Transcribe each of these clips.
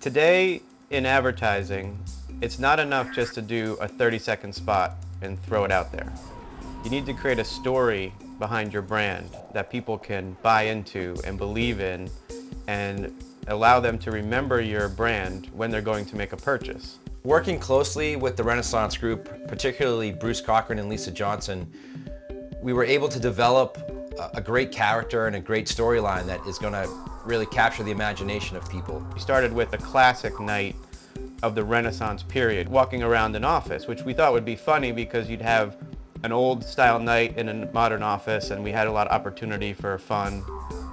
Today in advertising, it's not enough just to do a 30-second spot and throw it out there. You need to create a story behind your brand that people can buy into and believe in and allow them to remember your brand when they're going to make a purchase. Working closely with the Renaissance Group, particularly Bruce Cochran and Lisa Johnson, we were able to develop a great character and a great storyline that is going to really capture the imagination of people. We started with a classic night of the Renaissance period, walking around an office, which we thought would be funny because you'd have an old style night in a modern office, and we had a lot of opportunity for fun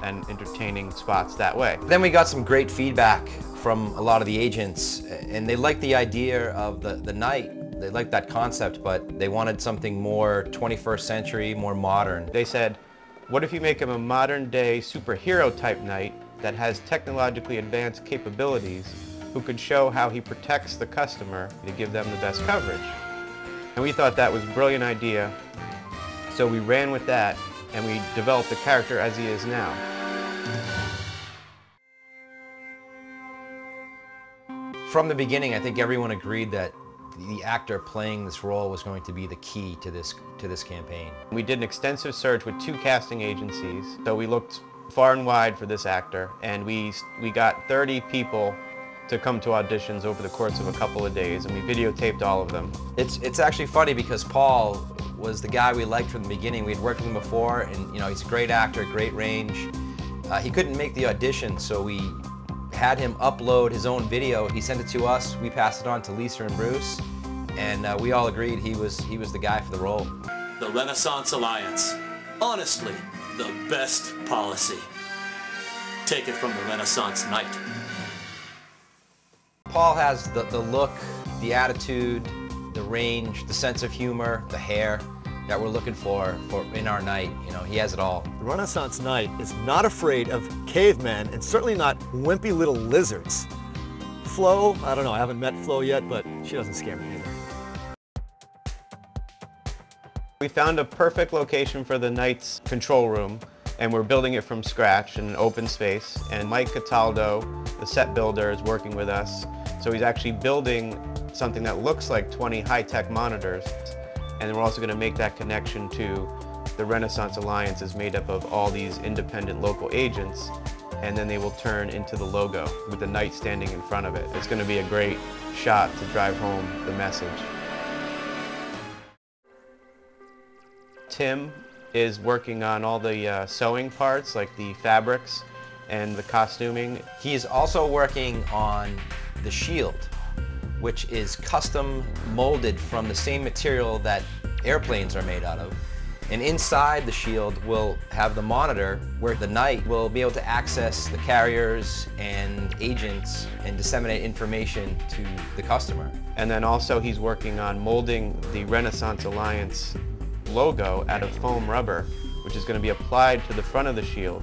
and entertaining spots that way. Then we got some great feedback from a lot of the agents, and they liked the idea of the night. They liked that concept, but they wanted something more 21st century, more modern. They said, what if you make him a modern day superhero type night that has technologically advanced capabilities who could show how he protects the customer to give them the best coverage? And we thought that was a brilliant idea, so we ran with that and we developed the character as he is now. From the beginning, I think everyone agreed that the actor playing this role was going to be the key to this campaign. We did an extensive search with 2 casting agencies, so we looked far and wide for this actor, and we got 30 people to come to auditions over the course of a couple of days, and we videotaped all of them. It's actually funny because Paul was the guy we liked from the beginning. We had worked with him before, and he's a great actor, great range. He couldn't make the audition, so we had him upload his own video. He sent it to us, we passed it on to Lisa and Bruce, and we all agreed he was the guy for the role. The Renaissance Alliance. Honestly, the best policy. Take it from the Renaissance Knight. Paul has the look, the attitude, the range, the sense of humor, the hair that we're looking for in our knight. He has it all. The Renaissance Knight is not afraid of cavemen and certainly not wimpy little lizards. Flo, I don't know, I haven't met Flo yet, but she doesn't scare me either. We found a perfect location for the Knight's control room, and we're building it from scratch in an open space. And Mike Cataldo, the set builder, is working with us. So he's actually building something that looks like 20 high-tech monitors. And we're also going to make that connection to the Renaissance Alliance is made up of all these independent local agents, and then they will turn into the logo with the Knight standing in front of it. It's going to be a great shot to drive home the message. Tim is working on all the sewing parts, like the fabrics and the costuming. He's also working on the shield, which is custom molded from the same material that airplanes are made out of. And inside the shield will have the monitor where the Knight will be able to access the carriers and agents and disseminate information to the customer. And then also he's working on molding the Renaissance Alliance logo out of foam rubber, which is going to be applied to the front of the shield.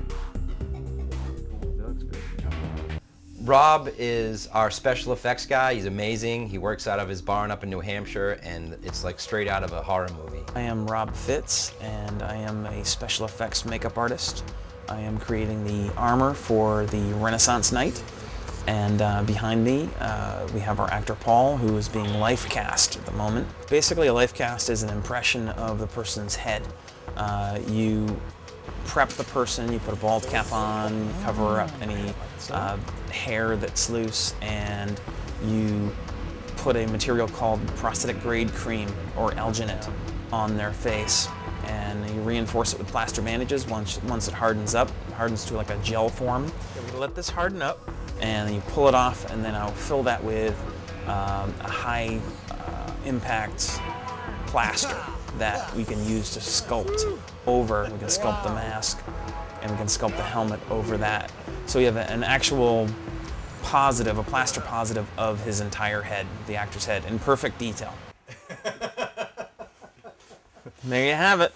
Rob is our special effects guy. He's amazing. He works out of his barn up in New Hampshire, and it's like straight out of a horror movie. I am Rob Fitz, and I am a special effects makeup artist. I am creating the armor for the Renaissance Knight, and behind me we have our actor Paul, who is being life cast at the moment. Basically, a life cast is an impression of the person's head. You prep the person, you put a bald cap on, cover up any hair that's loose, and you put a material called prosthetic grade cream or alginate on their face, and you reinforce it with plaster bandages. Once it hardens up, it hardens to like a gel form. I'm going to let this harden up, and then you pull it off, and then I'll fill that with a high impact plaster that we can use to sculpt over. We can sculpt the mask, and we can sculpt the helmet over that. So we have an actual positive, a plaster positive of his entire head, the actor's head, in perfect detail. There you have it.